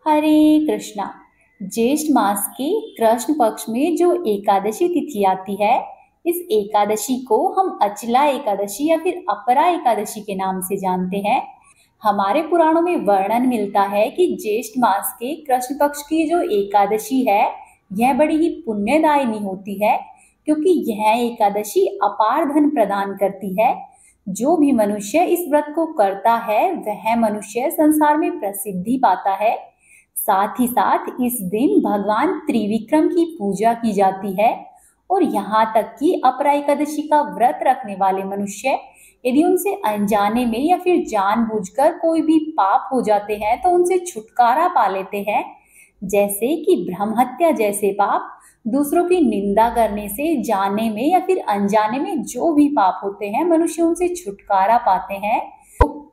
हरे कृष्णा। ज्येष्ठ मास के कृष्ण पक्ष में जो एकादशी तिथि आती है, इस एकादशी को हम अचला एकादशी या फिर अपरा एकादशी के नाम से जानते हैं। हमारे पुराणों में वर्णन मिलता है कि ज्येष्ठ मास के कृष्ण पक्ष की जो एकादशी है, यह बड़ी ही पुण्यदायिनी होती है, क्योंकि यह एकादशी अपार धन प्रदान करती है। जो भी मनुष्य इस व्रत को करता है, वह मनुष्य संसार में प्रसिद्धि पाता है। साथ ही साथ इस दिन भगवान त्रिविक्रम की पूजा की जाती है, और यहाँ तक कि अपरा एकादशी का व्रत रखने वाले मनुष्य यदि उनसे अनजाने में या फिर जानबूझकर कोई भी पाप हो जाते हैं, तो उनसे छुटकारा पा लेते हैं। जैसे कि ब्रह्म हत्या जैसे पाप, दूसरों की निंदा करने से जाने में या फिर अनजाने में जो भी पाप होते हैं, मनुष्य उनसे छुटकारा पाते हैं।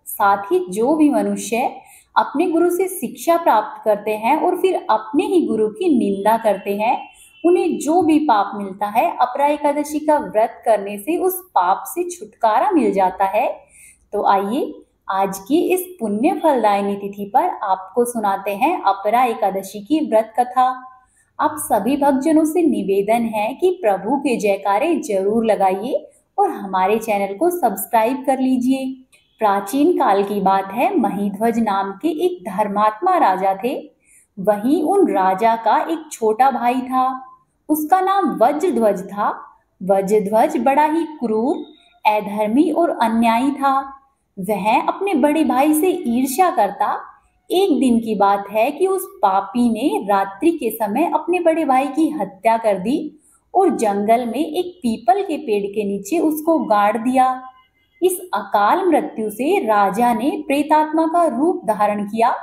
साथ ही जो भी मनुष्य अपने गुरु से शिक्षा प्राप्त करते हैं और फिर अपने ही गुरु की निंदा करते हैं, उन्हें जो भी पाप मिलता है, अपरा एकादशी का व्रत करने से उस पाप से छुटकारा मिल जाता है। तो आइए आज की इस पुण्य फलदायिनी तिथि पर आपको सुनाते हैं अपरा एकादशी की व्रत कथा। आप सभी भक्तजनों से निवेदन है कि प्रभु के जयकारे जरूर लगाइए और हमारे चैनल को सब्सक्राइब कर लीजिए। प्राचीन काल की बात है, महीध्वज नाम के एक धर्मात्मा राजा थे। वहीं उन राजा का एक छोटा भाई था, उसका नाम वज्रध्वज था। वज्रध्वज बड़ा ही क्रूर, अधर्मी और अन्यायी था। वह अपने बड़े भाई से ईर्ष्या करता। एक दिन की बात है कि उस पापी ने रात्रि के समय अपने बड़े भाई की हत्या कर दी और जंगल में एक पीपल के पेड़ के नीचे उसको गाड़ दिया। इस अकाल मृत्यु से राजा ने प्रेतात्मा का रूप धारण किया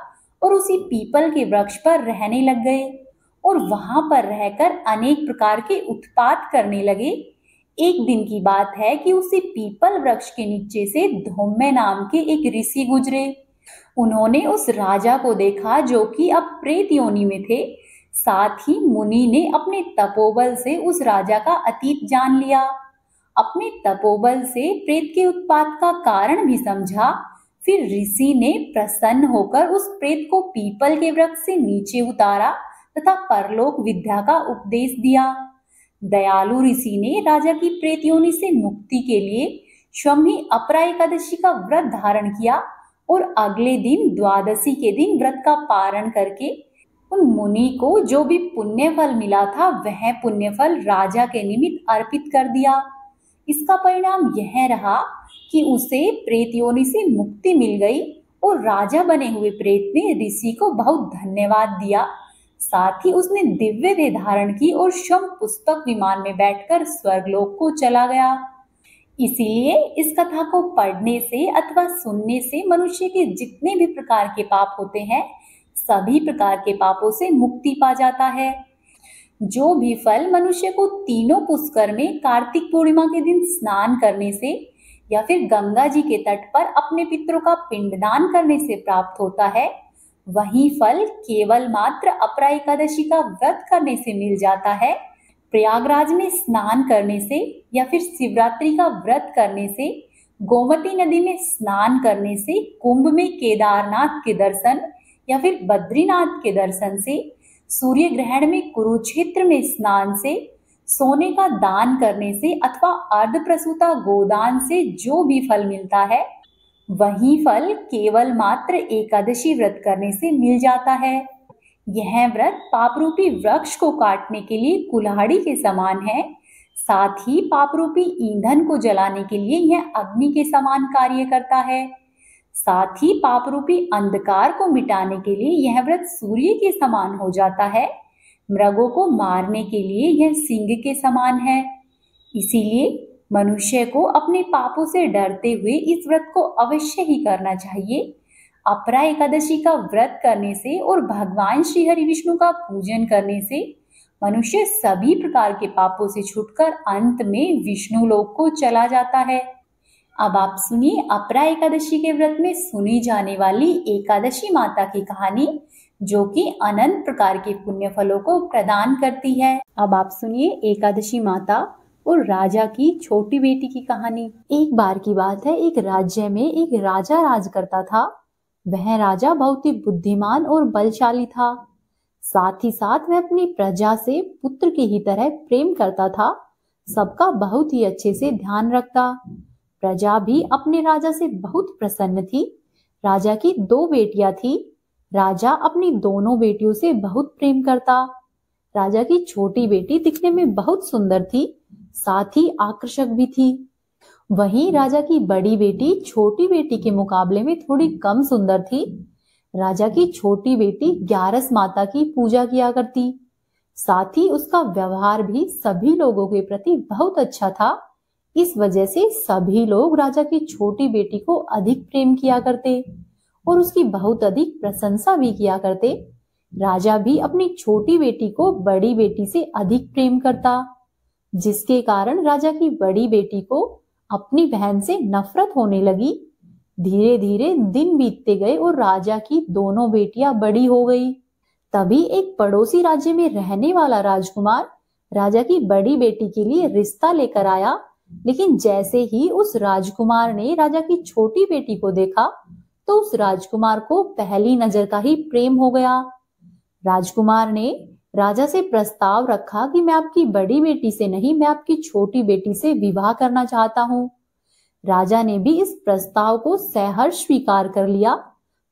और उसी पीपल के वृक्ष पर रहने लग गए और वहां पर रहकर अनेक प्रकार के उत्पात करने लगे। एक दिन की बात है कि उसी पीपल वृक्ष के नीचे से धौम्य नाम के एक ऋषि गुजरे। उन्होंने उस राजा को देखा जो कि अब प्रेत योनि में थे। साथ ही मुनि ने अपने तपोबल से उस राजा का अतीत जान लिया। अपने तपोबल से प्रेत के उत्पात का कारण भी समझा। फिर ऋषि ने प्रसन्न होकर उस प्रेत को पीपल के वृक्ष से नीचे उतारा तथा परलोक विद्या का उपदेश दिया। दयालु ऋषि ने राजा की प्रेत योनि से मुक्ति के लिए स्वयं ही अपरा एकादशी का व्रत धारण किया और अगले दिन द्वादशी के दिन व्रत का पारण करके उन मुनि को जो भी पुण्य फल मिला था, वह पुण्य फल राजा के निमित्त अर्पित कर दिया। इसका परिणाम यह रहा कि उसे प्रेत योनि से मुक्ति मिल गई और राजा बने हुए प्रेत ने ऋषि को बहुत धन्यवाद दिया। साथ ही उसने दिव्य देह धारण की और स्वयं पुष्पक विमान में बैठकर स्वर्गलोक को चला गया। इसीलिए इस कथा को पढ़ने से अथवा सुनने से मनुष्य के जितने भी प्रकार के पाप होते हैं, सभी प्रकार के पापों से मुक्ति पा जाता है। जो भी फल मनुष्य को तीनों पुष्कर में कार्तिक पूर्णिमा के दिन स्नान करने से या फिर गंगा जी के तट पर अपने पितरों का पिंडदान करने से प्राप्त होता है, वही फल केवल मात्र अपरा एकादशी का व्रत करने से मिल जाता है। प्रयागराज में स्नान करने से या फिर शिवरात्रि का व्रत करने से, गोमती नदी में स्नान करने से, कुंभ में केदारनाथ के दर्शन या फिर बद्रीनाथ के दर्शन से, सूर्य ग्रहण में कुरुक्षेत्र में स्नान से, सोने का दान करने से अथवा अर्धप्रसूता गोदान से जो भी फल मिलता है, वही फल केवल मात्र एकादशी व्रत करने से मिल जाता है। यह व्रत पाप रूपी वृक्ष को काटने के लिए कुल्हाड़ी के समान है। साथ ही पाप रूपी ईंधन को जलाने के लिए यह अग्नि के समान कार्य करता है। साथ ही पाप रूपी अंधकार को मिटाने के लिए यह व्रत सूर्य के समान हो जाता है। मृगों को मारने के लिए यह सिंह के समान है। इसीलिए मनुष्य को अपने पापों से डरते हुए इस व्रत को अवश्य ही करना चाहिए। अपरा एकादशी का व्रत करने से और भगवान श्री हरि विष्णु का पूजन करने से मनुष्य सभी प्रकार के पापों से छूटकर अंत में विष्णु लोक को चला जाता है। अब आप सुनिए अपरा एकादशी के व्रत में सुनी जाने वाली एकादशी माता की कहानी, जो कि अनंत प्रकार के पुण्य फलों को प्रदान करती है। अब आप सुनिए एकादशी माता और राजा की छोटी बेटी की कहानी। एक बार की बात है, एक राज्य में एक राजा राज करता था। वह राजा बहुत ही बुद्धिमान और बलशाली था। साथ ही साथ वह अपनी प्रजा से पुत्र की ही तरह प्रेम करता था, सबका बहुत ही अच्छे से ध्यान रखता। प्रजा भी अपने राजा से बहुत प्रसन्न थी। राजा की दो बेटियां थी। राजा अपनी दोनों बेटियों से बहुत प्रेम करता। राजा की छोटी बेटी दिखने में बहुत सुंदर थी, साथ ही आकर्षक भी थी। वहीं राजा की बड़ी बेटी छोटी बेटी के मुकाबले में थोड़ी कम सुंदर थी। राजा की छोटी बेटी ग्यारस माता की पूजा किया करती, साथ ही उसका व्यवहार भी सभी लोगों के प्रति बहुत अच्छा था। इस वजह से सभी लोग राजा की छोटी बेटी को अधिक प्रेम किया करते और उसकी बहुत अधिक प्रशंसा भी किया करते। राजा भी अपनी छोटी बेटी को बड़ी बेटी से अधिक प्रेम करता, जिसके कारण राजा की बड़ी बेटी को अपनी बहन से नफरत होने लगी। धीरे धीरे दिन बीतते गए और राजा की दोनों बेटियां बड़ी हो गई। तभी एक पड़ोसी राज्य में रहने वाला राजकुमार राजा की बड़ी बेटी के लिए रिश्ता लेकर आया। लेकिन जैसे ही उस राजकुमार ने राजा की छोटी बेटी को देखा तो उस राजकुमार को पहली नजर का ही प्रेम हो गया। राजकुमार ने राजा से प्रस्ताव रखा कि मैं आपकी बड़ी बेटी से नहीं, मैं आपकी छोटी बेटी से विवाह करना चाहता हूँ। राजा ने भी इस प्रस्ताव को सहर्ष स्वीकार कर लिया,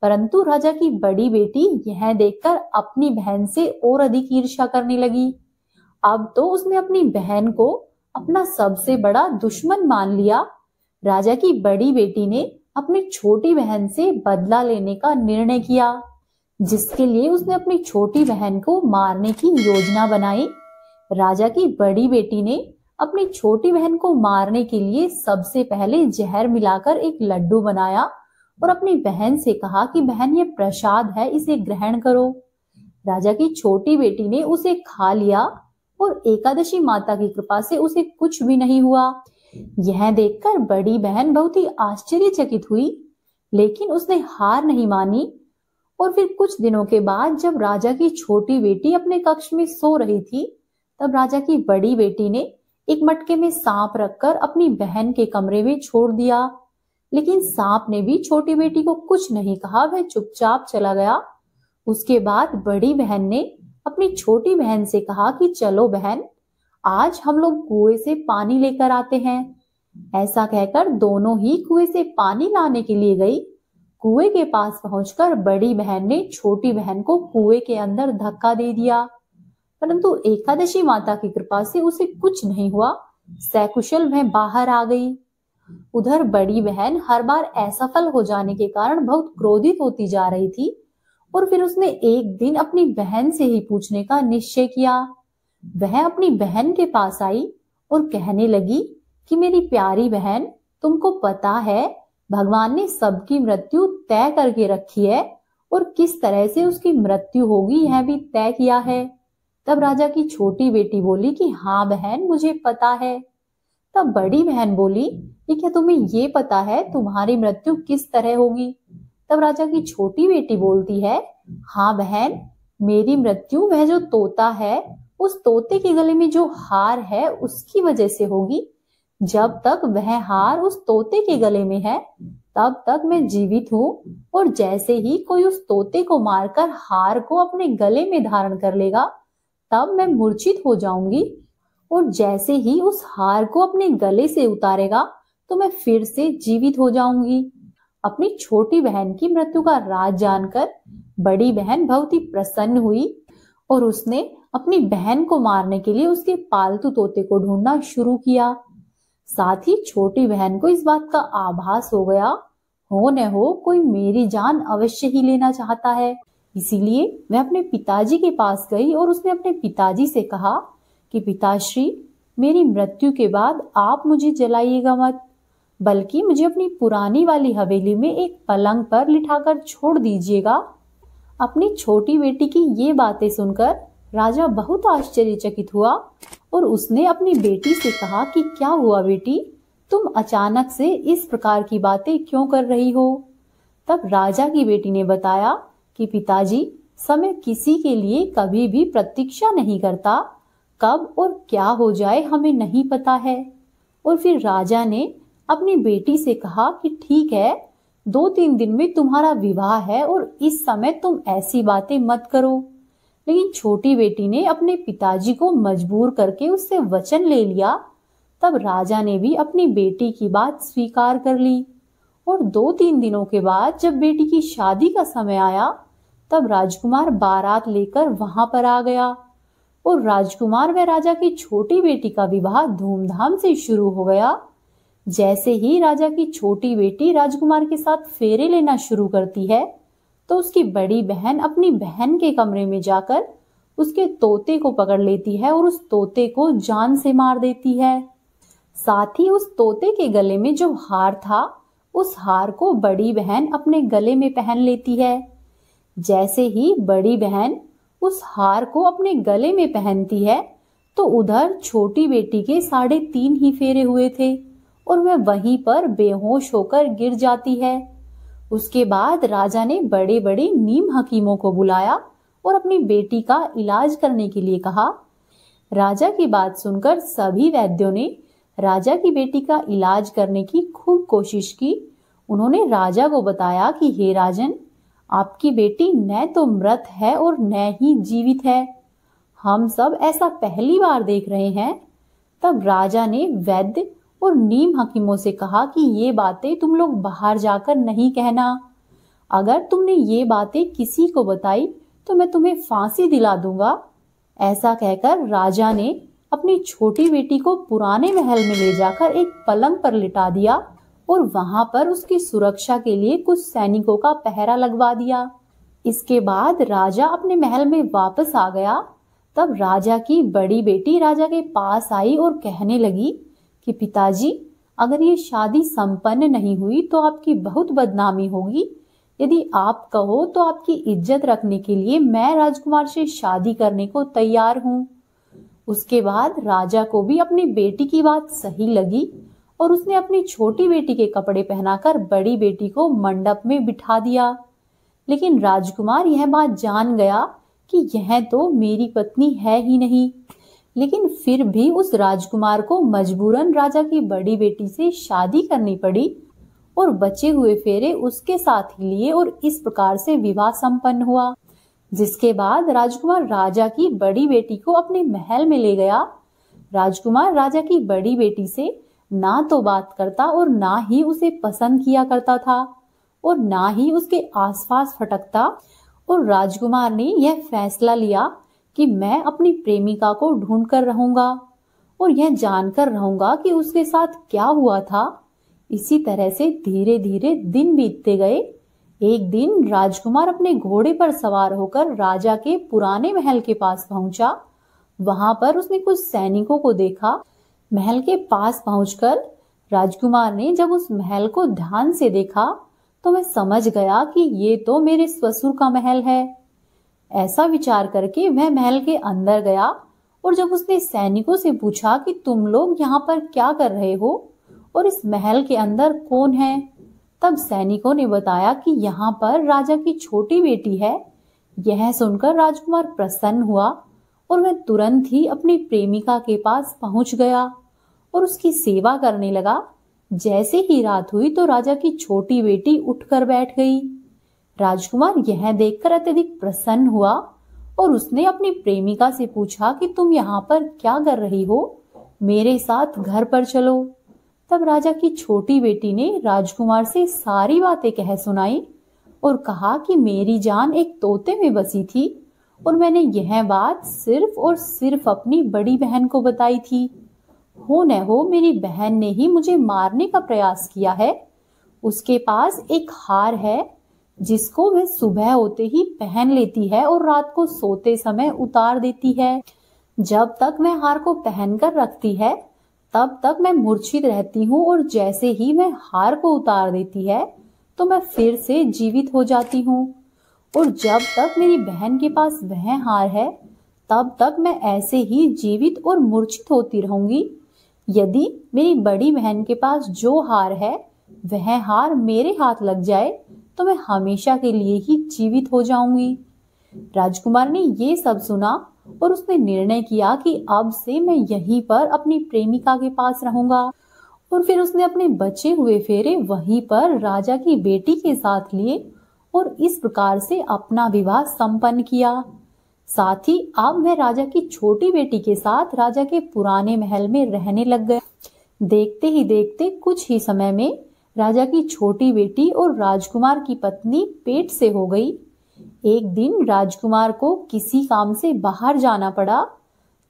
परंतु राजा की बड़ी बेटी यह देखकर अपनी बहन से और अधिक ईर्ष्या करने लगी। अब तो उसने अपनी बहन को अपना सबसे बड़ा दुश्मन मान लिया। राजा की बड़ी बेटी ने अपनी छोटी बहन से बदला लेने का निर्णय किया, जिसके लिए उसने अपनी छोटी बहन को मारने की योजना बनाई। राजा की बड़ी बेटी ने अपनी छोटी बहन को मारने के लिए सबसे पहले जहर मिलाकर एक लड्डू बनाया और अपनी बहन से कहा कि बहन, ये प्रसाद है, इसे ग्रहण करो। राजा की छोटी बेटी ने उसे खा लिया और एकादशी माता की कृपा से उसे कुछ भी नहीं हुआ। यह देखकर बड़ी बहन बहुत ही आश्चर्यचकित हुई, लेकिन उसने हार नहीं मानी। और फिर कुछ दिनों के बाद जब राजा की छोटी बेटी अपने कक्ष में सो रही थी, तब राजा की बड़ी बेटी ने एक मटके में सांप रखकर अपनी बहन के कमरे में छोड़ दिया। लेकिन सांप ने भी छोटी बेटी को कुछ नहीं कहा, वह चुपचाप चला गया। उसके बाद बड़ी बहन ने अपनी छोटी बहन से कहा कि चलो बहन, आज हम लोग कुएं से पानी लेकर आते हैं। ऐसा कहकर दोनों ही कुएं से पानी लाने के लिए गई। कुएं के पास पहुंचकर बड़ी बहन ने छोटी बहन को कुएं के अंदर धक्का दे दिया, परंतु एकादशी माता की कृपा से उसे कुछ नहीं हुआ। सकुशल वह बाहर आ गई। उधर बड़ी बहन हर बार असफल हो जाने के कारण बहुत क्रोधित होती जा रही थी और फिर उसने एक दिन अपनी बहन से ही पूछने का निश्चय किया। वह अपनी बहन के पास आई और कहने लगी कि मेरी प्यारी बहन, तुमको पता है भगवान ने सबकी मृत्यु तय करके रखी है और किस तरह से उसकी मृत्यु होगी यह भी तय किया है। तब राजा की छोटी बेटी बोली कि हाँ बहन, मुझे पता है। तब बड़ी बहन बोली कि क्या तुम्हें ये पता है तुम्हारी मृत्यु किस तरह होगी? तब राजा की छोटी बेटी बोलती है, हाँ बहन, मेरी मृत्यु वह जो तोता है, उस तोते के गले में जो हार है उसकी वजह से होगी। जब तक वह हार उस तोते के गले में है तब तक मैं जीवित हूँ, और जैसे ही कोई उस तोते को मारकर हार को अपने गले में धारण कर लेगा तब मैं मूर्छित हो जाऊंगी, और जैसे ही उस हार को अपने गले से उतारेगा तो मैं फिर से जीवित हो जाऊंगी। अपनी छोटी बहन की मृत्यु का राज जानकर बड़ी बहन बहुत ही प्रसन्न हुई और उसने अपनी बहन को मारने के लिए उसके पालतू तोते को ढूंढना शुरू किया। साथ ही छोटी बहन को इस बात का आभास हो गया, हो न हो कोई मेरी जान अवश्य ही लेना चाहता है। इसीलिए वह अपने पिताजी के पास गई और उसने अपने पिताजी से कहा कि पिताश्री, मेरी मृत्यु के बाद आप मुझे जलाइएगा मत, बल्कि मुझे अपनी पुरानी वाली हवेली में एक पलंग पर लिटाकर छोड़ दीजिएगा। अपनी छोटी बेटी की ये बातें सुनकर राजा बहुत आश्चर्यचकित हुआ और उसने अपनी बेटी से कहा कि क्या हुआ बेटी, तुम अचानक से इस प्रकार की बातें क्यों कर रही हो? तब राजा की बेटी ने बताया कि पिताजी, समय किसी के लिए कभी भी प्रतीक्षा नहीं करता, कब और क्या हो जाए हमें नहीं पता है। और फिर राजा ने अपनी बेटी से कहा कि ठीक है, 2-3 दिन में तुम्हारा विवाह है और इस समय तुम ऐसी बातें मत करो। लेकिन छोटी बेटी ने अपने पिताजी को मजबूर करके उससे वचन ले लिया। तब राजा ने भी अपनी बेटी की बात स्वीकार कर ली और 2-3 दिनों के बाद जब बेटी की शादी का समय आया, तब राजकुमार बारात लेकर वहां पर आ गया और राजकुमार व राजा की छोटी बेटी का विवाह धूमधाम से शुरू हो गया। जैसे ही राजा की छोटी बेटी राजकुमार के साथ फेरे लेना शुरू करती है, तो उसकी बड़ी बहन अपनी बहन के कमरे में जाकर उसके तोते को पकड़ लेती है और उस तोते को जान से मार देती है। साथ ही उस तोते के गले में जो हार था, उस हार को बड़ी बहन अपने गले में पहन लेती है। जैसे ही बड़ी बहन उस हार को अपने गले में पहनती है, तो उधर छोटी बेटी के 3.5 ही फेरे हुए थे और वह वहीं पर बेहोश होकर गिर जाती है। उसके बाद राजा ने बड़े बड़े नीम हकीमों को बुलाया और अपनी बेटी का इलाज करने के लिए कहा। राजा की बात सुनकर सभी वैद्यों ने राजा की बेटी का इलाज करने की खूब कोशिश की। उन्होंने राजा को बताया कि हे राजन, आपकी बेटी न तो मृत है और न ही जीवित है। हम सब ऐसा पहली बार देख रहे हैं। तब राजा ने वैद्य और नीम हकीमों से कहा कि ये बातें तुम लोग बाहर जाकर नहीं कहना। अगर तुमने ये बातें किसी को बताई तो मैं तुम्हें फांसी दिला दूंगा। ऐसा कहकर राजा ने अपनी छोटी बेटी को पुराने महल में ले जाकर एक पलंग पर लिटा दिया और वहां पर उसकी सुरक्षा के लिए कुछ सैनिकों का पहरा लगवा दिया। इसके बाद राजा अपने महल में वापस आ गया। तब राजा की बड़ी बेटी राजा के पास आई और कहने लगी कि पिताजी, अगर ये शादी संपन्न नहीं हुई तो आपकी बहुत बदनामी होगी। यदि आप कहो तो आपकी इज्जत रखने के लिए मैं राजकुमार से शादी करने को तैयार हूँ। उसके बाद राजा को भी अपनी बेटी की बात सही लगी और उसने अपनी छोटी बेटी के कपड़े पहनाकर बड़ी बेटी को मंडप में बिठा दिया। लेकिन राजकुमार यह बात जान गया कि यह तो मेरी पत्नी है ही नहीं। लेकिन फिर भी उस राजकुमार को मजबूरन राजा की बड़ी बेटी से शादी करनी पड़ी और बचे हुए फेरे उसके साथ ही लिए और इस प्रकार से विवाह संपन्न हुआ। जिसके बाद राजकुमार राजा की बड़ी बेटी को अपने महल में ले गया। राजकुमार राजा की बड़ी बेटी से ना तो बात करता और ना ही उसे पसंद किया करता था और ना ही उसके आसपास फटकता। और राजकुमार ने यह फैसला लिया कि मैं अपनी प्रेमिका को ढूंढ कर रहूंगा और यह जानकर रहूंगा कि उसके साथ क्या हुआ था। इसी तरह से धीरे धीरे दिन बीतते गए। एक दिन राजकुमार अपने घोड़े पर सवार होकर राजा के पुराने महल के पास पहुंचा। वहां पर उसने कुछ सैनिकों को देखा। महल के पास पहुंचकर राजकुमार ने जब उस महल को ध्यान से देखा तो वह समझ गया कि ये तो मेरे ससुर का महल है। ऐसा विचार करके वह महल के अंदर गया और जब उसने सैनिकों से पूछा कि तुम लोग यहाँ पर क्या कर रहे हो और इस महल के अंदर कौन है, तब सैनिकों ने बताया कि यहाँ पर राजा की छोटी बेटी है। यह सुनकर राजकुमार प्रसन्न हुआ और वह तुरंत ही अपनी प्रेमिका के पास पहुंच गया और उसकी सेवा करने लगा। जैसे ही रात हुई तो राजा की छोटी बेटी उठकर बैठ गई। राजकुमार यह देखकर अत्यधिक प्रसन्न हुआ और उसने अपनी प्रेमिका से पूछा कि तुम यहाँ पर क्या कर रही हो, मेरे साथ घर पर चलो। तब राजा की छोटी बेटी ने राजकुमार से सारी बातें कह सुनाई और कहा कि मेरी जान एक तोते में बसी थी और मैंने यह बात सिर्फ और सिर्फ अपनी बड़ी बहन को बताई थी। हो न हो मेरी बहन ने ही मुझे मारने का प्रयास किया है। उसके पास एक हार है जिसको वह सुबह होते ही पहन लेती है और रात को सोते समय उतार देती है। जब तक मैं हार को पहनकर रखती है तब तक मैं मूर्छित रहती हूँ और जैसे ही मैं हार को उतार देती है तो मैं फिर से जीवित हो जाती हूँ। और जब तक मेरी बहन के पास वह हार है तब तक मैं ऐसे ही जीवित और मूर्छित होती रहूंगी। यदि मेरी बड़ी बहन के पास जो हार है वह हार मेरे हाथ लग जाए तो मैं हमेशा के लिए ही जीवित हो जाऊंगी। राजकुमार ने ये सब सुना और उसने निर्णय किया कि अब से मैं यहीं पर अपनी प्रेमिका के पास रहूंगा और फिर उसने अपने बचे हुए फेरे वहीं पर राजा की बेटी के साथ लिए और इस प्रकार से अपना विवाह संपन्न किया। साथ ही अब वह राजा की छोटी बेटी के साथ राजा के पुराने महल में रहने लग गए। देखते ही देखते कुछ ही समय में राजा की छोटी बेटी और राजकुमार की पत्नी पेट से हो गई। एक दिन राजकुमार को किसी काम से बाहर जाना पड़ा।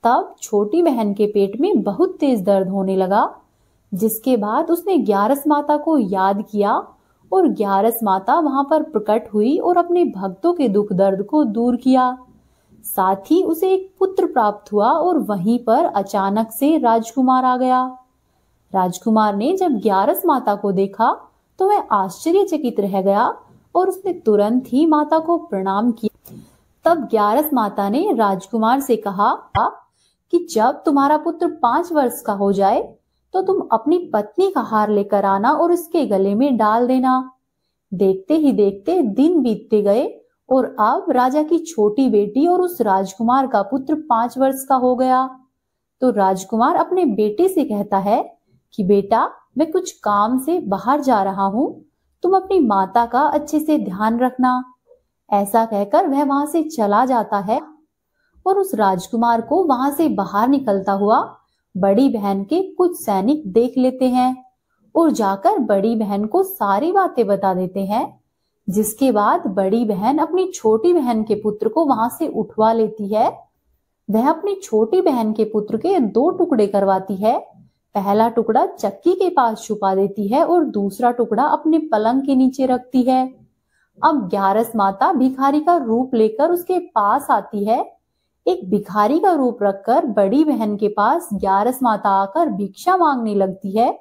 तब छोटी बहन के पेट में बहुत तेज दर्द होने लगा, जिसके बाद उसने ग्यारस माता को याद किया और ग्यारस माता वहां पर प्रकट हुई और अपने भक्तों के दुख दर्द को दूर किया। साथ ही उसे एक पुत्र प्राप्त हुआ और वहीं पर अचानक से राजकुमार आ गया। राजकुमार ने जब ग्यारस माता को देखा तो वह आश्चर्यचकित रह गया और उसने तुरंत ही माता को प्रणाम किया। तब ग्यारस माता ने राजकुमार से कहा कि जब तुम्हारा पुत्र 5 वर्ष का हो जाए तो तुम अपनी पत्नी का हार लेकर आना और इसके गले में डाल देना। देखते ही देखते दिन बीतते गए और अब राजा की छोटी बेटी और उस राजकुमार का पुत्र 5 वर्ष का हो गया। तो राजकुमार अपने बेटे से कहता है कि बेटा, मैं कुछ काम से बाहर जा रहा हूँ, तुम अपनी माता का अच्छे से ध्यान रखना। ऐसा कहकर वह वहां से चला जाता है और उस राजकुमार को वहां से बाहर निकलता हुआ बड़ी बहन के कुछ सैनिक देख लेते हैं और जाकर बड़ी बहन को सारी बातें बता देते हैं। जिसके बाद बड़ी बहन अपनी छोटी बहन के पुत्र को वहां से उठवा लेती है। वह अपनी छोटी बहन के पुत्र के 2 टुकड़े करवाती है। पहला टुकड़ा चक्की के पास छुपा देती है और दूसरा टुकड़ा अपने पलंग के नीचे रखती है। अब ग्यारस माता भिखारी का रूप लेकर उसके पास आती है। एक भिखारी का रूप रखकर बड़ी बहन के पास ग्यारस माता आकर भिक्षा मांगने लगती है।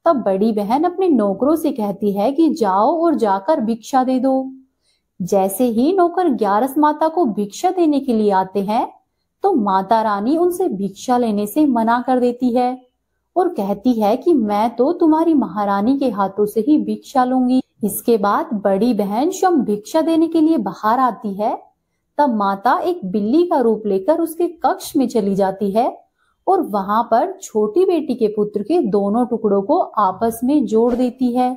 तब बड़ी बहन अपने नौकरों से कहती है कि जाओ और जाकर भिक्षा दे दो। जैसे ही नौकर ग्यारस माता को भिक्षा देने के लिए आते हैं तो माता रानी उनसे भिक्षा लेने से मना कर देती है और कहती है कि मैं तो तुम्हारी महारानी के हाथों से ही भिक्षा लूंगी। इसके बाद बड़ी बहन स्वयं भिक्षा देने के लिए बाहर आती है। तब माता एक बिल्ली का रूप लेकर उसके कक्ष में चली जाती है और वहां पर छोटी बेटी के पुत्र के दोनों टुकड़ों को आपस में जोड़ देती है।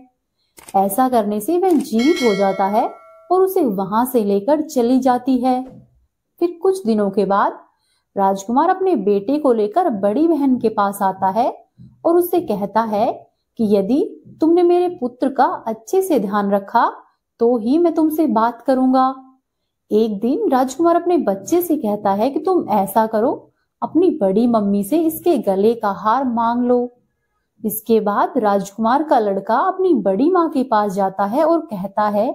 ऐसा करने से वह जीवित हो जाता है और उसे वहां से लेकर चली जाती है। फिर कुछ दिनों के बाद राजकुमार अपने बेटे को लेकर बड़ी बहन के पास आता है और उससे कहता है कि यदि तुमने मेरे पुत्र का अच्छे से ध्यान रखा तो ही मैं तुमसे बात करूंगा। एक दिन राजकुमार अपने बच्चे से कहता है कि तुम ऐसा करो, अपनी बड़ी मम्मी से इसके गले का हार मांग लो। इसके बाद राजकुमार का लड़का अपनी बड़ी माँ के पास जाता है और कहता है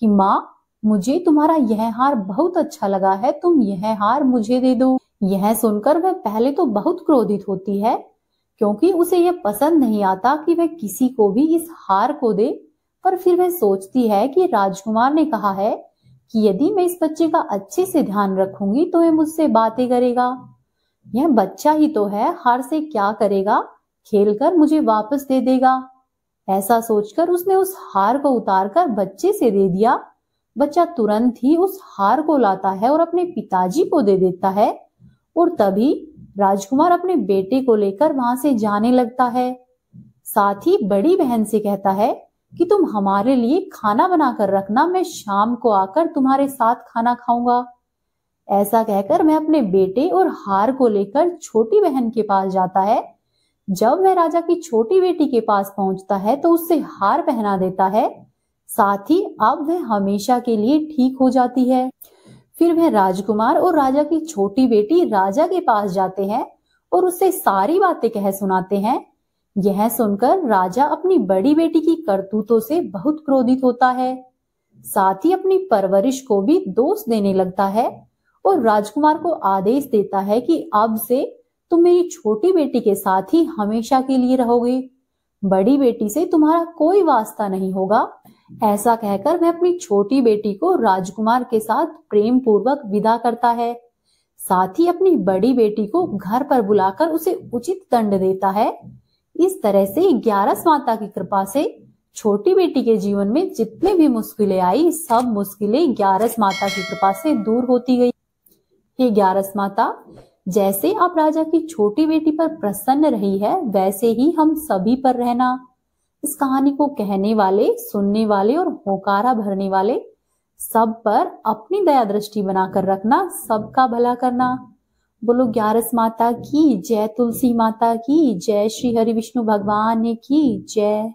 कि माँ, मुझे तुम्हारा यह हार बहुत अच्छा लगा है, तुम यह हार मुझे दे दो। यह सुनकर वह पहले तो बहुत क्रोधित होती है क्योंकि उसे यह पसंद नहीं आता कि वह किसी को भी इस हार को दे। पर फिर वह सोचती है कि राजकुमार ने कहा है कि यदि मैं इस बच्चे का अच्छे से ध्यान रखूंगी तो वह मुझसे बातें करेगा। यह बच्चा ही तो है, हार से क्या करेगा, खेलकर मुझे वापस दे देगा। ऐसा सोचकर उसने उस हार को उतारकर बच्चे से दे दिया। बच्चा तुरंत ही उस हार को लाता है और अपने पिताजी को दे देता है और तभी राजकुमार अपने बेटे को लेकर वहां से जाने लगता है। साथ ही बड़ी बहन से कहता है कि तुम हमारे लिए खाना बनाकर रखना, मैं शाम को आकर तुम्हारे साथ खाना खाऊंगा। ऐसा कहकर मैं अपने बेटे और हार को लेकर छोटी बहन के पास जाता है। जब वह राजा की छोटी बेटी के पास पहुंचता है तो उससे हार पहना देता है। साथ ही अब वह हमेशा के लिए ठीक हो जाती है। फिर वह राजकुमार और राजा की छोटी बेटी राजा के पास जाते हैं और उससे सारी बातें कह सुनाते हैं। यह सुनकर राजा अपनी बड़ी बेटी की करतूतों से बहुत क्रोधित होता है। साथ ही अपनी परवरिश को भी दोष देने लगता है और राजकुमार को आदेश देता है कि अब से तुम मेरी छोटी बेटी के साथ ही हमेशा के लिए रहोगे, बड़ी बेटी से तुम्हारा कोई वास्ता नहीं होगा। ऐसा कहकर वह अपनी छोटी बेटी को राजकुमार के साथ प्रेम पूर्वक विदा करता है। साथ ही अपनी बड़ी बेटी को घर पर बुलाकर उसे उचित दंड देता है। इस तरह से ग्यारस माता की कृपा से छोटी बेटी के जीवन में जितने भी मुश्किलें आई, सब मुश्किलें ग्यारस माता की कृपा से दूर होती गई। हे ग्यारस माता, जैसे आप राजा की छोटी बेटी पर प्रसन्न रही है, वैसे ही हम सभी पर रहना। इस कहानी को कहने वाले, सुनने वाले और होकारा भरने वाले सब पर अपनी दया दृष्टि बनाकर रखना, सबका भला करना। बोलो ग्यारस माता की जय, तुलसी माता की जय, श्री हरि विष्णु भगवान की जय।